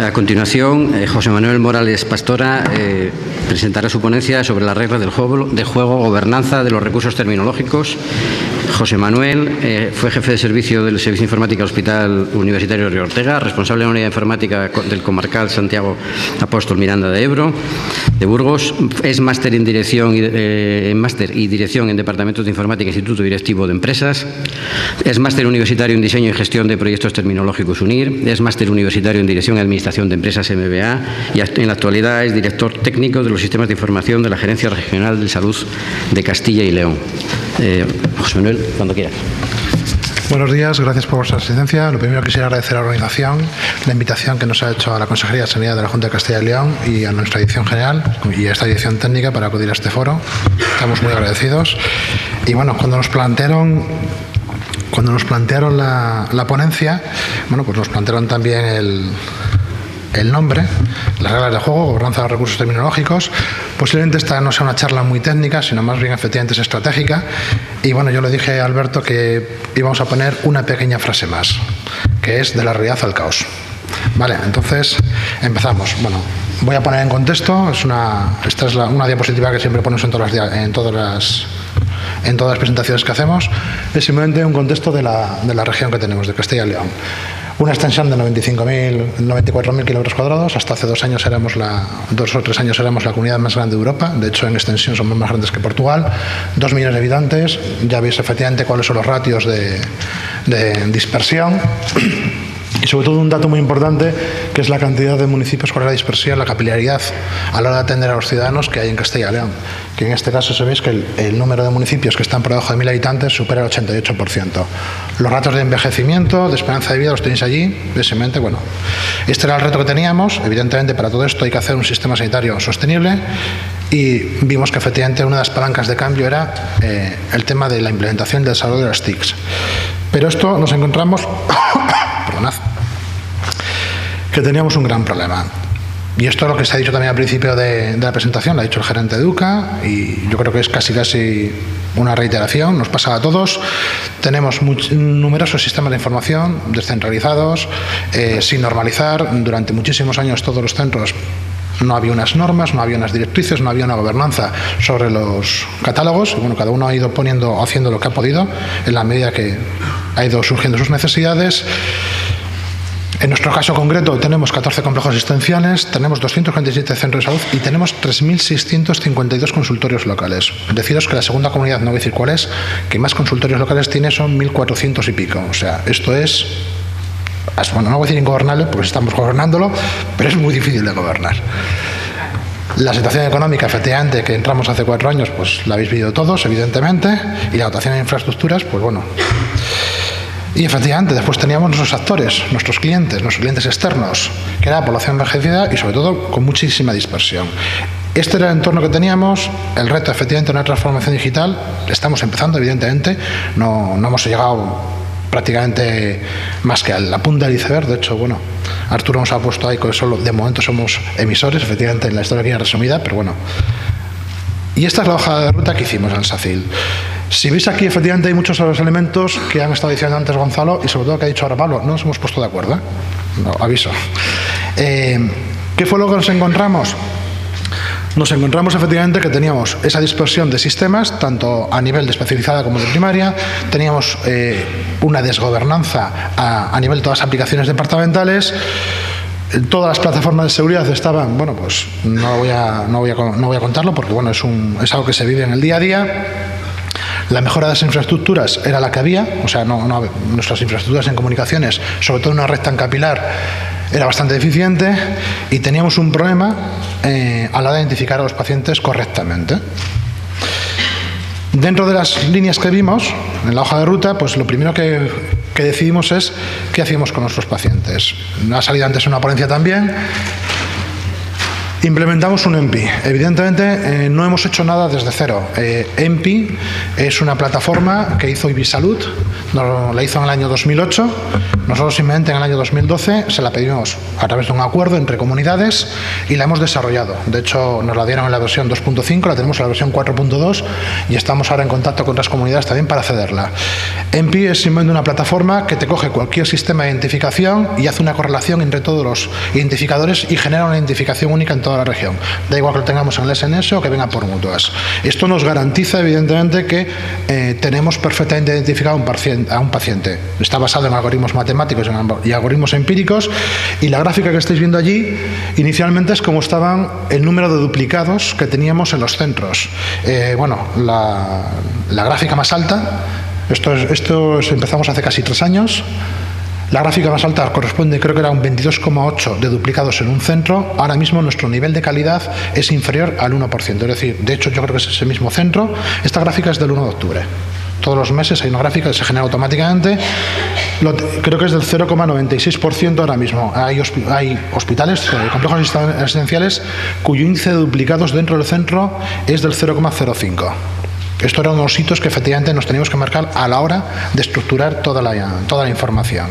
A continuación, José Manuel Morales Pastora presentará su ponencia sobre las reglas del juego, gobernanza de los recursos terminológicos. José Manuel fue jefe de servicio del Servicio de Informática del Hospital Universitario Río Ortega, responsable de la Unidad de Informática del Comarcal Santiago Apóstol Miranda de Ebro, de Burgos. Es máster en Dirección y Dirección en Departamentos de Informática, Instituto Directivo de Empresas. Es máster universitario en Diseño y Gestión de Proyectos Terminológicos UNIR. Es máster universitario en Dirección y Administración de Empresas MBA y en la actualidad es director técnico de los sistemas de información de la Gerencia Regional de Salud de Castilla y León. José Manuel, cuando quieras. Buenos días, gracias por vuestra asistencia. Lo primero quisiera agradecer a la organización la invitación que nos ha hecho a la Consejería de Sanidad de la Junta de Castilla y León y a nuestra dirección general y a esta dirección técnica para acudir a este foro. Estamos muy agradecidos. Y bueno, cuando nos plantearon la ponencia, bueno, pues nos plantearon también el nombre, las reglas de juego, gobernanza de los recursos terminológicos. Posiblemente esta no sea una charla muy técnica, sino más bien efectivamente es estratégica. Y bueno, yo le dije a Alberto que íbamos a poner una pequeña frase más, que es de la realidad al caos. Vale, entonces empezamos. Bueno, voy a poner en contexto, esta es una diapositiva que siempre ponemos en todas las presentaciones que hacemos. Es simplemente un contexto de la región que tenemos, de Castilla y León. Una extensión de 94.000 kilómetros cuadrados. Hasta hace 2 o 3 años éramos la comunidad más grande de Europa. De hecho, en extensión somos más grandes que Portugal. 2 millones de habitantes. Ya veis efectivamente cuáles son los ratios de dispersión. Y sobre todo un dato muy importante, que es la cantidad de municipios, cuál es la dispersión, la capilaridad a la hora de atender a los ciudadanos que hay en Castilla y León. Que en este caso sabéis que el número de municipios que están por debajo de 1.000 habitantes supera el 88%. Los datos de envejecimiento, de esperanza de vida, los tenéis allí. Básicamente, bueno, este era el reto que teníamos. Evidentemente, para todo esto hay que hacer un sistema sanitario sostenible. Y vimos que efectivamente una de las palancas de cambio era el tema de la implementación y del desarrollo de las TICs. Pero esto nos encontramos perdonad, que teníamos un gran problema. Y esto es lo que se ha dicho también al principio de la presentación, lo ha dicho el gerente de EDUCA, y yo creo que es casi una reiteración, nos pasa a todos. Tenemos numerosos sistemas de información descentralizados, sin normalizar. Durante muchísimos años todos los centros no había unas normas, no había unas directrices, no había una gobernanza sobre los catálogos. Y bueno, cada uno ha ido haciendo lo que ha podido en la medida que ha ido surgiendo sus necesidades. En nuestro caso concreto tenemos 14 complejos asistenciales, tenemos 247 centros de salud y tenemos 3.652 consultorios locales. Deciros que la segunda comunidad, no voy a decir cuál es, que más consultorios locales tiene son 1.400 y pico. O sea, esto es, bueno, no voy a decir ingobernable porque estamos gobernándolo, pero es muy difícil de gobernar. La situación económica, efectivamente, que entramos hace 4 años, pues la habéis vivido todos, evidentemente, y la dotación de infraestructuras, pues bueno. Y efectivamente, después teníamos nuestros actores, nuestros clientes externos, que era la población envejecida y sobre todo con muchísima dispersión. Este era el entorno que teníamos. El reto, efectivamente, de una transformación digital. Estamos empezando, evidentemente, no hemos llegado prácticamente más que a la punta del iceberg. De hecho, bueno, Arturo nos ha puesto ahí que solo de momento somos emisores, efectivamente, en la historia aquí resumida, pero bueno. Y esta es la hoja de ruta que hicimos en el SACIL. Si veis aquí, efectivamente, hay muchos de los elementos que han estado diciendo antes Gonzalo y sobre todo que ha dicho ahora Pablo. No nos hemos puesto de acuerdo, ¿eh? No, aviso. ¿Qué fue lo que nos encontramos? Nos encontramos efectivamente que teníamos esa dispersión de sistemas, tanto a nivel de especializada como de primaria. Teníamos una desgobernanza a nivel de todas las aplicaciones departamentales. Todas las plataformas de seguridad estaban, bueno, pues no voy a contarlo porque bueno, es algo que se vive en el día a día. La mejora de las infraestructuras era la que había, o sea, nuestras infraestructuras en comunicaciones, sobre todo una red tan capilar, era bastante deficiente y teníamos un problema a la hora de identificar a los pacientes correctamente. Dentro de las líneas que vimos en la hoja de ruta, pues lo primero que decidimos es qué hacíamos con nuestros pacientes. Ha salido antes una ponencia también. Implementamos un EMPI. Evidentemente no hemos hecho nada desde cero. EMPI es una plataforma que hizo Ibisalud la hizo en el año 2008. Nosotros simplemente en el año 2012 se la pedimos a través de un acuerdo entre comunidades y la hemos desarrollado. De hecho, nos la dieron en la versión 2.5, la tenemos en la versión 4.2 y estamos ahora en contacto con otras comunidades también para cederla. EMPI es simplemente una plataforma que te coge cualquier sistema de identificación y hace una correlación entre todos los identificadores y genera una identificación única en toda la región. Da igual que lo tengamos en el SNS o que venga por mutuas. Esto nos garantiza, evidentemente, que tenemos perfectamente identificado a un paciente. Está basado en algoritmos matemáticos y algoritmos empíricos, y la gráfica que estáis viendo allí inicialmente es como estaban el número de duplicados que teníamos en los centros. La gráfica más alta, esto empezamos hace casi 3 años. La gráfica más alta corresponde, creo que era un 22,8 de duplicados en un centro. Ahora mismo nuestro nivel de calidad es inferior al 1%. Es decir, de hecho yo creo que es ese mismo centro. Esta gráfica es del 1 de octubre. Todos los meses hay una gráfica que se genera automáticamente. Creo que es del 0,96% ahora mismo. Hay hospitales, complejos asistenciales, cuyo índice de duplicados dentro del centro es del 0,05. Estos eran unos hitos que efectivamente nos teníamos que marcar a la hora de estructurar toda la información.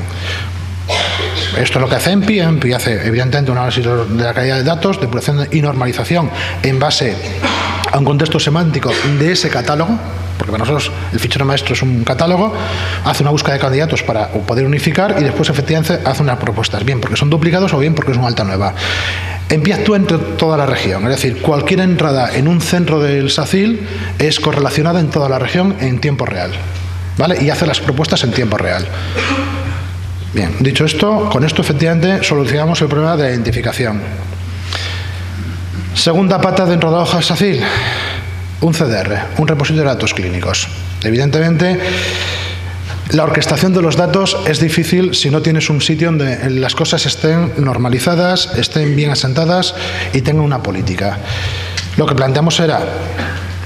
Esto es lo que hace EMPI. EMPI hace evidentemente un análisis de la calidad de datos, depuración y normalización en base a un contexto semántico de ese catálogo, porque para nosotros el fichero maestro es un catálogo, hace una búsqueda de candidatos para poder unificar y después efectivamente hace unas propuestas, bien porque son duplicados o bien porque es una alta nueva. EMPI actúa entre toda la región, es decir, cualquier entrada en un centro del SACIL es correlacionada en toda la región en tiempo real, ¿vale? Y hace las propuestas en tiempo real. Bien, dicho esto, con esto efectivamente solucionamos el problema de la identificación. Segunda pata dentro de la hoja de SACIL, un CDR, un repositorio de datos clínicos. Evidentemente, la orquestación de los datos es difícil si no tienes un sitio donde las cosas estén normalizadas, estén bien asentadas y tengan una política. Lo que planteamos era,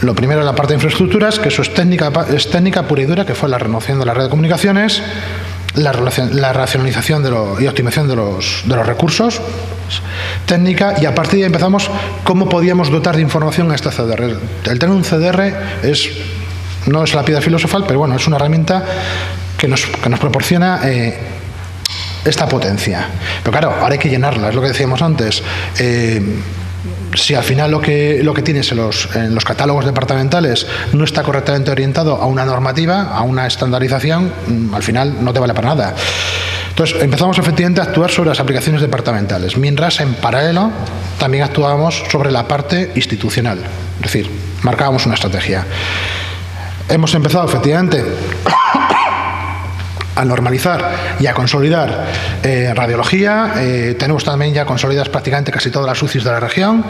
lo primero, la parte de infraestructuras, que eso es técnica pura y dura, que fue la renovación de la red de comunicaciones, la racionalización y optimización de los recursos, técnica, y a partir de ahí empezamos cómo podíamos dotar de información a esta CDR. El tener un CDR no es la piedra filosofal, pero bueno, es una herramienta que nos proporciona esta potencia. Pero claro, ahora hay que llenarla, es lo que decíamos antes. Si al final lo que tienes en los catálogos departamentales no está correctamente orientado a una normativa, a una estandarización, al final no te vale para nada. Entonces empezamos efectivamente a actuar sobre las aplicaciones departamentales, mientras en paralelo también actuábamos sobre la parte institucional, es decir, marcábamos una estrategia. Hemos empezado efectivamente a normalizar y a consolidar radiología. Tenemos también ya consolidadas prácticamente casi todas las UCIs de la región.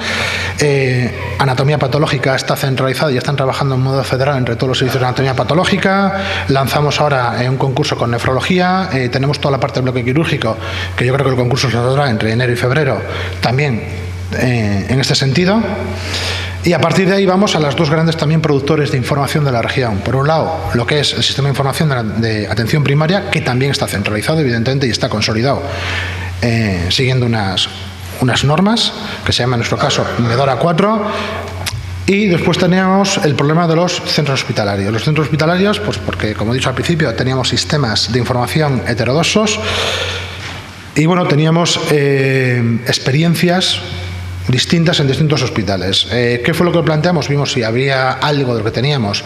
Anatomía patológica está centralizada y están trabajando en modo federal entre todos los servicios de anatomía patológica. Lanzamos ahora un concurso con nefrología. Tenemos toda la parte del bloque quirúrgico, que yo creo que el concurso se saldrá entre enero y febrero también en este sentido. Y a partir de ahí vamos a las dos grandes también productores de información de la región. Por un lado, lo que es el sistema de información de atención primaria, que también está centralizado, evidentemente, y está consolidado, siguiendo unas normas, que se llama en nuestro caso MEDORA 4. Y después teníamos el problema de los centros hospitalarios. Los centros hospitalarios, pues porque, como he dicho al principio, teníamos sistemas de información heterodoxos y, bueno, teníamos experiencias distintas en distintos hospitales. ¿Qué fue lo que planteamos? Vimos si había algo de lo que teníamos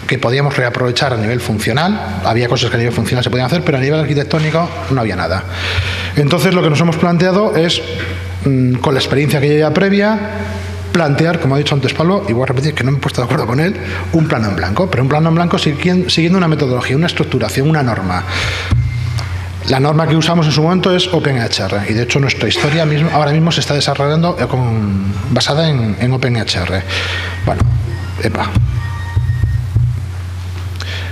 que podíamos reaprovechar a nivel funcional. Había cosas que a nivel funcional se podían hacer, pero a nivel arquitectónico no había nada. Entonces lo que nos hemos planteado es, con la experiencia que ya previa, plantear, como ha dicho antes Pablo, y voy a repetir que no me he puesto de acuerdo con él, un plano en blanco, pero un plano en blanco siguiendo una metodología, una estructuración, una norma. La norma que usamos en su momento es OpenEHR, y de hecho nuestra historia ahora mismo se está desarrollando basada en OpenEHR. Bueno,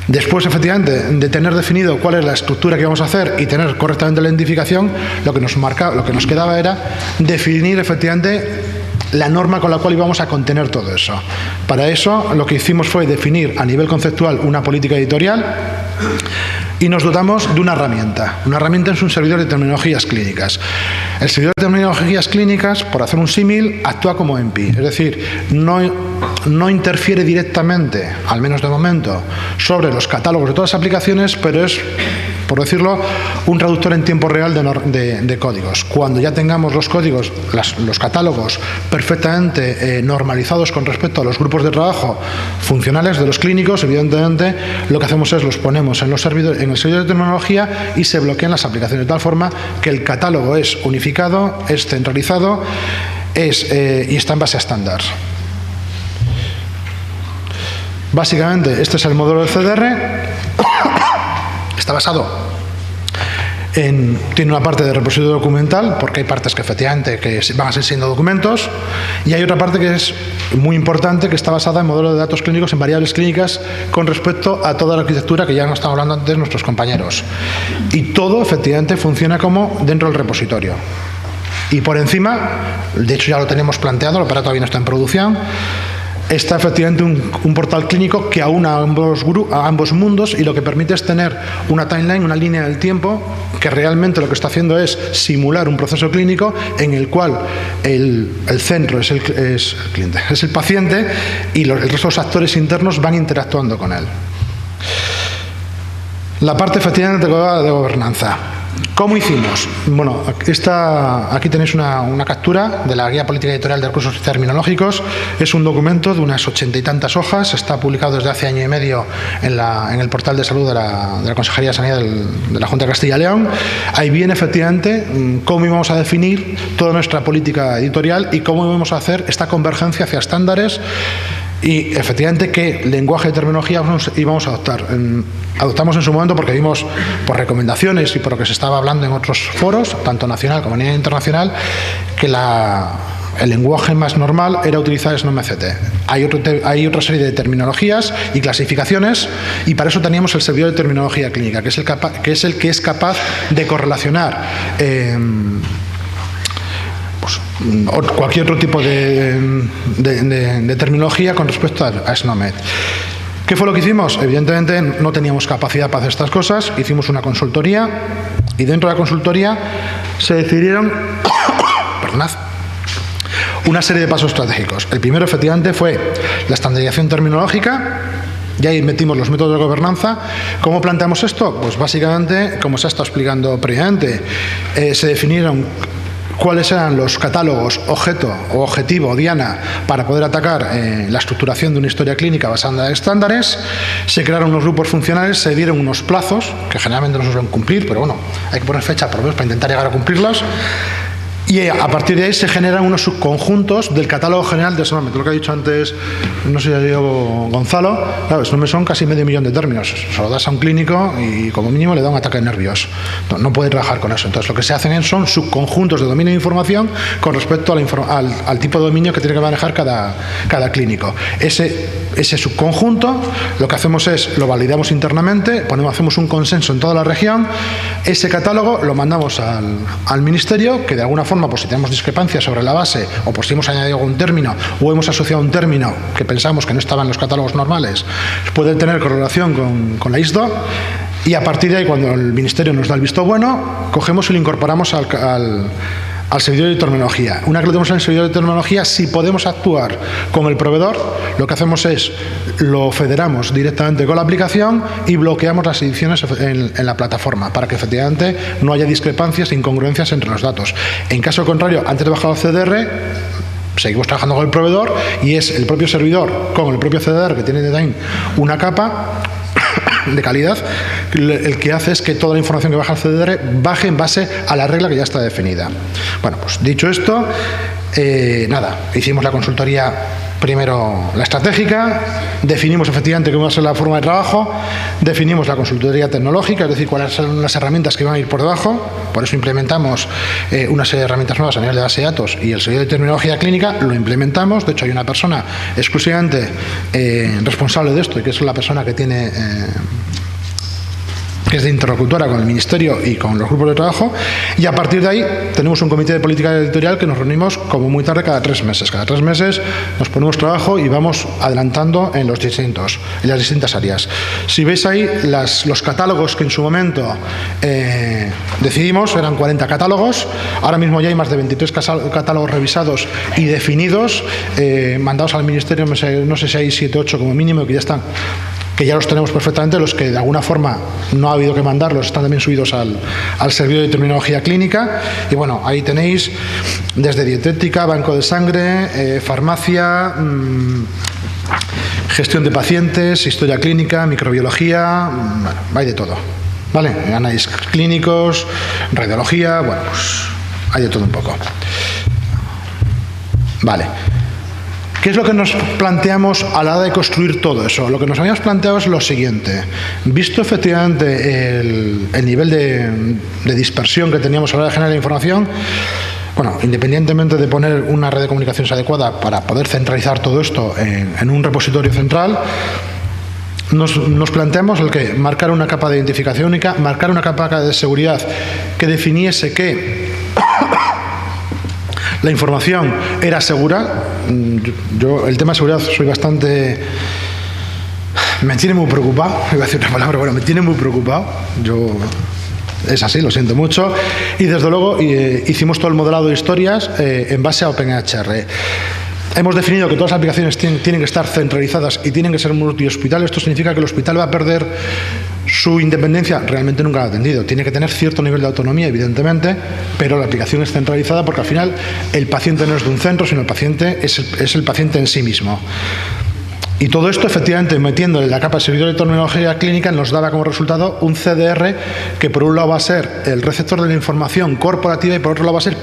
Después, efectivamente, de tener definido cuál es la estructura que vamos a hacer y tener correctamente la identificación, lo que nos quedaba era definir efectivamente la norma con la cual íbamos a contener todo eso. Para eso lo que hicimos fue definir a nivel conceptual una política editorial y nos dotamos de una herramienta. Una herramienta es un servidor de terminologías clínicas. El servidor de terminologías clínicas, por hacer un símil, actúa como EMPI. Es decir, no no interfiere directamente, al menos de momento, sobre los catálogos de todas las aplicaciones, pero es, por decirlo, un traductor en tiempo real de códigos. Cuando ya tengamos los códigos, los catálogos perfectamente normalizados con respecto a los grupos de trabajo funcionales de los clínicos, evidentemente lo que hacemos es los ponemos en el servidor de terminología y se bloquean las aplicaciones de tal forma que el catálogo es unificado, es centralizado y está en base a estándares. Básicamente, este es el modelo del CDR. Está basado tiene una parte de repositorio documental, porque hay partes que efectivamente van a seguir siendo documentos, y hay otra parte que es muy importante, que está basada en modelos de datos clínicos, en variables clínicas, con respecto a toda la arquitectura que ya nos estaban hablando antes nuestros compañeros. Y todo efectivamente funciona como dentro del repositorio. Y por encima, de hecho ya lo tenemos planteado, el aparato todavía no está en producción, está efectivamente un portal clínico que aúna a ambos mundos, y lo que permite es tener una timeline, una línea del tiempo, que realmente lo que está haciendo es simular un proceso clínico en el cual el centro es el cliente, es el paciente, y el resto de los actores internos van interactuando con él. La parte efectivamente de gobernanza. ¿Cómo hicimos? Bueno, aquí tenéis una captura de la Guía Política Editorial de Recursos Terminológicos. Es un documento de unas 80 y tantas hojas. Está publicado desde hace año y medio en el portal de salud de la Consejería de Sanidad de la Junta de Castilla y León. Ahí viene efectivamente cómo íbamos a definir toda nuestra política editorial y cómo íbamos a hacer esta convergencia hacia estándares. Y efectivamente qué lenguaje de terminología íbamos a adoptar. Adoptamos en su momento, porque vimos por recomendaciones y por lo que se estaba hablando en otros foros, tanto nacional como a nivel internacional, que el lenguaje más normal era utilizar SNOMED. Hay otra serie de terminologías y clasificaciones, y para eso teníamos el servidor de terminología clínica, que es el que es capaz de correlacionar cualquier otro tipo de terminología con respecto a SNOMED. ¿Qué fue lo que hicimos? Evidentemente no teníamos capacidad para hacer estas cosas, hicimos una consultoría, y dentro de la consultoría se decidieron una serie de pasos estratégicos. El primero, efectivamente, fue la estandarización terminológica. Y ahí metimos los métodos de gobernanza. ¿Cómo planteamos esto? Pues básicamente, como se ha estado explicando previamente, se definieron cuáles eran los catálogos objeto o objetivo o diana para poder atacar la estructuración de una historia clínica basada en estándares. Se crearon unos grupos funcionales, se dieron unos plazos que generalmente no se suelen cumplir, pero bueno, hay que poner fecha por lo menos para intentar llegar a cumplirlos. Y a partir de ahí se generan unos subconjuntos del catálogo general de SNOMED. Lo que ha dicho antes, no sé si ha dicho Gonzalo, claro, SNOMED son casi medio millón de términos. Se lo das a un clínico y como mínimo le da un ataque de nervios. No puede trabajar con eso. Entonces lo que se hacen son subconjuntos de dominio de información con respecto al tipo de dominio que tiene que manejar cada clínico. Ese subconjunto, lo que hacemos es, lo validamos internamente, hacemos un consenso en toda la región. Ese catálogo lo mandamos al ministerio, que de alguna forma, pues si tenemos discrepancias sobre la base, o pues si hemos añadido algún término o hemos asociado un término que pensamos que no estaba en los catálogos normales, puede tener correlación con la ISDO, y a partir de ahí, cuando el ministerio nos da el visto bueno, cogemos y lo incorporamos al servidor de terminología. Una vez que lo tenemos en el servidor de terminología, si podemos actuar con el proveedor, lo que hacemos es lo federamos directamente con la aplicación y bloqueamos las ediciones en la plataforma para que efectivamente no haya discrepancias e incongruencias entre los datos. En caso contrario, antes de bajar al CDR, seguimos trabajando con el proveedor, y es el propio servidor con el propio CDR, que tiene también una capa de calidad, el que hace es que toda la información que baja al CDR baje en base a la regla que ya está definida. Bueno, pues dicho esto, hicimos la consultoría primero, la estratégica, definimos efectivamente cómo va a ser la forma de trabajo, definimos la consultoría tecnológica, es decir, cuáles son las herramientas que van a ir por debajo. Por eso implementamos una serie de herramientas nuevas a nivel de base de datos, y el servidor de terminología clínica lo implementamos. De hecho, hay una persona exclusivamente responsable de esto, y que es la persona que que es de interlocutora con el Ministerio y con los grupos de trabajo, y a partir de ahí tenemos un comité de política editorial que nos reunimos como muy tarde cada 3 meses. Cada 3 meses nos ponemos trabajo y vamos adelantando en las distintas áreas. Si veis ahí los catálogos que en su momento decidimos, eran 40 catálogos, ahora mismo ya hay más de 23 catálogos revisados y definidos, mandados al Ministerio, no sé si hay 7 o 8 como mínimo, que ya los tenemos perfectamente. Los que de alguna forma no ha habido que mandarlos están también subidos al servidor de terminología clínica. Y bueno, ahí tenéis desde dietética, banco de sangre, farmacia, gestión de pacientes, historia clínica, microbiología, bueno, hay de todo, ¿vale? Análisis clínicos, radiología, bueno, pues hay de todo un poco. Vale. ¿Qué es lo que nos planteamos a la hora de construir todo eso? Lo que nos habíamos planteado es lo siguiente. Visto efectivamente el nivel de dispersión que teníamos a la hora de generar la información, bueno, independientemente de poner una red de comunicaciones adecuada para poder centralizar todo esto en un repositorio central, nos planteamos el que marcar una capa de identificación única, marcar una capa de seguridad que definiese que la información era segura. Yo el tema de seguridad soy bastante... Me tiene muy preocupado, iba a decir una palabra, bueno, me tiene muy preocupado. Es así, lo siento mucho. Y desde luego hicimos todo el modelado de historias en base a OpenHR. Hemos definido que todas las aplicaciones tienen que estar centralizadas y tienen que ser multihospital. Esto significa que el hospital va a perder su independencia. Realmente nunca la ha atendido. Tiene que tener cierto nivel de autonomía, evidentemente, pero la aplicación es centralizada porque al final el paciente no es de un centro, sino el paciente es el paciente en sí mismo. Y todo esto, efectivamente, metiéndole la capa de servidor de terminología clínica, nos daba como resultado un CDR que por un lado va a ser el receptor de la información corporativa y por otro lado va a ser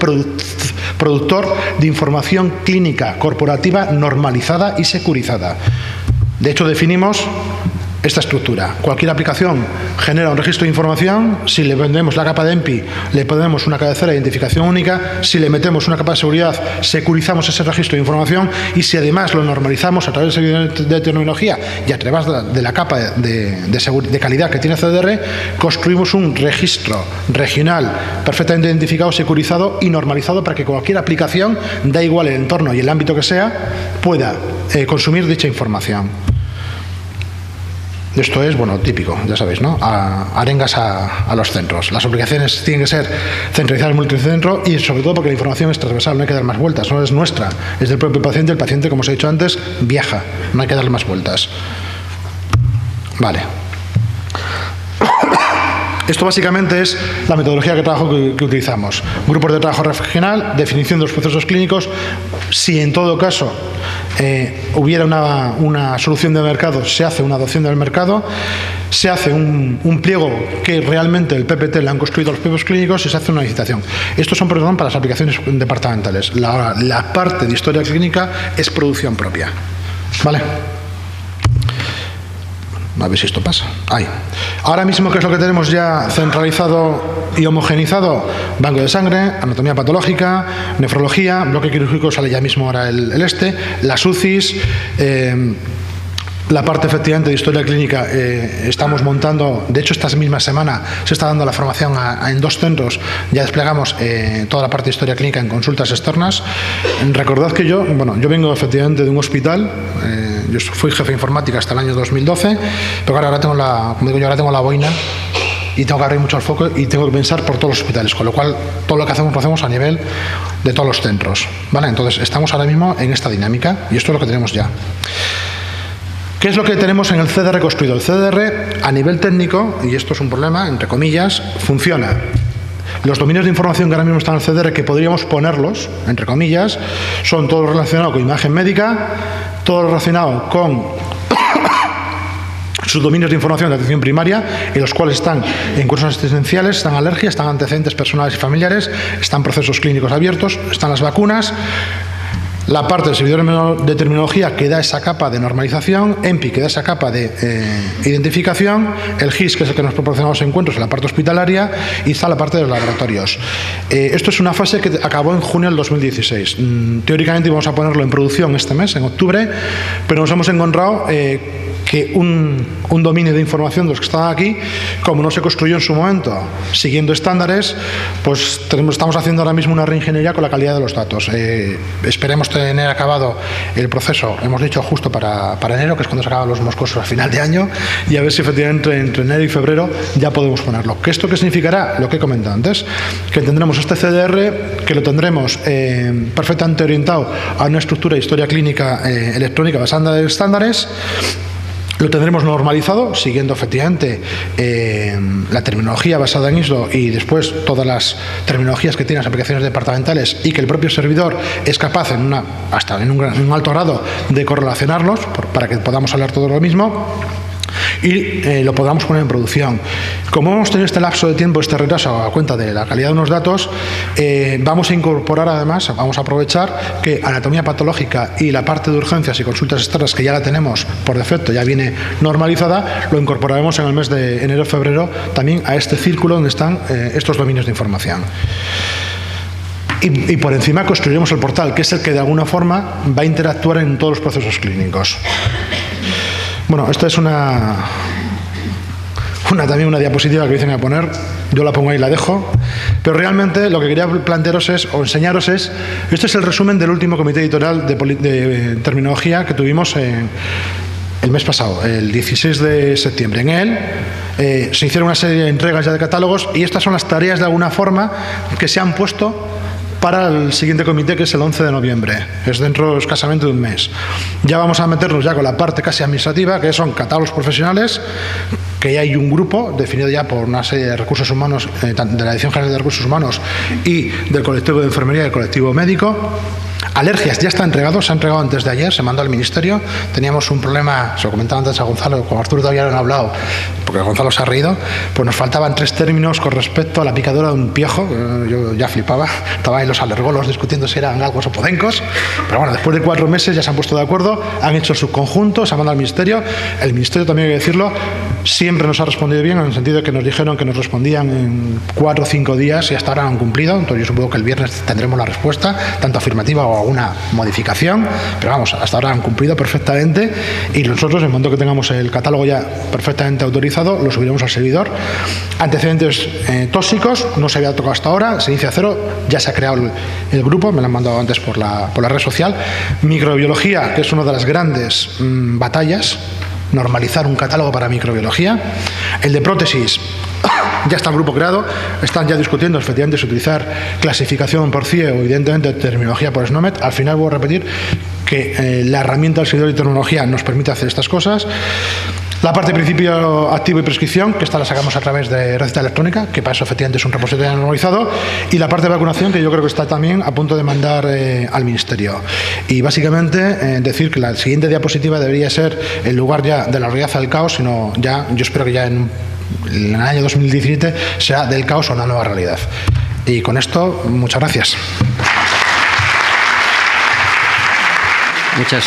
productor de información clínica corporativa normalizada y securizada. De hecho, definimos esta estructura. Cualquier aplicación genera un registro de información. Si le vendemos la capa de EMPI, le ponemos una cabecera de identificación única. Si le metemos una capa de seguridad, securizamos ese registro de información. Y si además lo normalizamos a través de terminología y a través de la capa de calidad que tiene CDR, construimos un registro regional perfectamente identificado, securizado y normalizado para que cualquier aplicación, da igual el entorno y el ámbito que sea, pueda consumir dicha información. Esto es, bueno, típico, ya sabéis, ¿no? Arengas a los centros. Las aplicaciones tienen que ser centralizadas en multicentro y sobre todo porque la información es transversal, no hay que dar más vueltas, no es nuestra, es del propio paciente. El paciente, como os he dicho antes, viaja, no hay que darle más vueltas. Vale. Esto básicamente es la metodología de trabajo que utilizamos. Grupos de trabajo regional, definición de los procesos clínicos. Si en todo caso hubiera una solución de mercado, se hace una adopción del mercado, se hace un pliego que realmente el PPT le han construido los propios clínicos y se hace una licitación. Estos son, perdón, para las aplicaciones departamentales. La parte de historia clínica es producción propia. ¿Vale? A ver si esto pasa. Ahí. Ahora mismo, ¿qué es lo que tenemos ya centralizado y homogenizado? Banco de sangre, anatomía patológica, nefrología, bloque quirúrgico, sale ya mismo ahora las UCIs, la parte efectivamente de historia clínica estamos montando. De hecho, esta misma semana se está dando la formación en 2 centros. Ya desplegamos toda la parte de historia clínica en consultas externas. Recordad que yo vengo efectivamente de un hospital. Yo fui jefe de informática hasta el año 2012, pero ahora tengo ahora tengo la boina y tengo que abrir mucho el foco y tengo que pensar por todos los hospitales, con lo cual todo lo que hacemos lo hacemos a nivel de todos los centros, ¿vale? Entonces estamos ahora mismo en esta dinámica y esto es lo que tenemos ya. ¿Qué es lo que tenemos en el CDR construido? El CDR, a nivel técnico, y esto es un problema, entre comillas, funciona. Los dominios de información que ahora mismo están en el CDR, que podríamos ponerlos, entre comillas, son todo relacionado con imagen médica, todo relacionado con sus dominios de información de atención primaria, en los cuales están en cursos asistenciales, están alergias, están antecedentes personales y familiares, están procesos clínicos abiertos, están las vacunas, la parte del servidor de terminología que da esa capa de normalización, EMPI que da esa capa de identificación, el GIS que es el que nos proporciona los encuentros en la parte hospitalaria y está la parte de los laboratorios. Esto es una fase que acabó en junio del 2016. Teóricamente íbamos a ponerlo en producción este mes, en octubre, pero nos hemos encontrado que que un dominio de información de los que estaban aquí, como no se construyó en su momento siguiendo estándares, pues estamos haciendo ahora mismo una reingeniería con la calidad de los datos. Esperemos tener acabado el proceso, hemos dicho justo para enero, que es cuando se acaban los moscosos a final de año, y a ver si efectivamente entre enero y febrero ya podemos ponerlo. ¿Esto qué significará? Lo que he comentado antes, que tendremos este CDR, que lo tendremos perfectamente orientado a una estructura de historia clínica electrónica basada en estándares. Lo tendremos normalizado, siguiendo efectivamente la terminología basada en ISO y después todas las terminologías que tienen las aplicaciones departamentales, y que el propio servidor es capaz, hasta en un alto grado, de correlacionarlos para que podamos hablar todo lo mismo y lo podamos poner en producción. Como hemos tenido este lapso de tiempo, este retraso a cuenta de la calidad de unos datos, vamos a incorporar además, vamos a aprovechar que anatomía patológica y la parte de urgencias y consultas externas, que ya la tenemos por defecto, ya viene normalizada, lo incorporaremos en el mes de enero-febrero también a este círculo donde están estos dominios de información. Y por encima construiremos el portal, que es el que de alguna forma va a interactuar en todos los procesos clínicos. Bueno, esta es también una diapositiva que dicen a poner, yo la pongo ahí y la dejo, pero realmente lo que quería plantearos o enseñaros este es el resumen del último comité editorial de terminología que tuvimos el mes pasado, el 16 de septiembre. En él se hicieron una serie de entregas ya de catálogos, y estas son las tareas de alguna forma que se han puesto para el siguiente comité, que es el 11 de noviembre, es dentro escasamente de un mes. Ya vamos a meternos ya con la parte casi administrativa, que son catálogos profesionales, que ya hay un grupo definido ya por una serie de recursos humanos, de la Dirección General de Recursos Humanos y del colectivo de enfermería y del colectivo médico. Alergias ya está entregado, se ha entregado antes de ayer, se mandó al Ministerio. Teníamos un problema, se lo comentaba antes a Gonzalo, con Arturo todavía no han hablado, porque Gonzalo se ha reído, pues nos faltaban 3 términos con respecto a la picadura de un piojo. Yo ya flipaba, estaban ahí los alergólogos discutiendo si eran galgos o podencos, pero bueno, después de 4 meses ya se han puesto de acuerdo, han hecho el subconjunto, se han mandado al Ministerio. El Ministerio, también hay que decirlo, siempre nos ha respondido bien, en el sentido de que nos dijeron que nos respondían en 4 o 5 días y hasta ahora han cumplido. Entonces yo supongo que el viernes tendremos la respuesta, tanto afirmativa o alguna modificación, pero vamos, hasta ahora han cumplido perfectamente, y nosotros, en el momento que tengamos el catálogo ya perfectamente autorizado, lo subiremos al servidor. Antecedentes tóxicos, no se había tocado hasta ahora, se inicia cero, ya se ha creado el grupo, me lo han mandado antes por la red social. Microbiología, que es una de las grandes batallas, normalizar un catálogo para microbiología. El de prótesis, ya está el grupo creado, están ya discutiendo efectivamente si utilizar clasificación por CIE o evidentemente terminología por SNOMED. Al final voy a repetir que la herramienta del servidor de terminología nos permite hacer estas cosas. La parte de principio activo y prescripción, que esta la sacamos a través de receta electrónica, que para eso efectivamente es un repositorio normalizado, y la parte de vacunación, que yo creo que está también a punto de mandar al Ministerio. Y básicamente decir que la siguiente diapositiva debería ser, en lugar ya de la realidad al caos, sino ya, yo espero que ya en el año 2017 sea del caos a una nueva realidad. Y con esto, muchas gracias. Muchas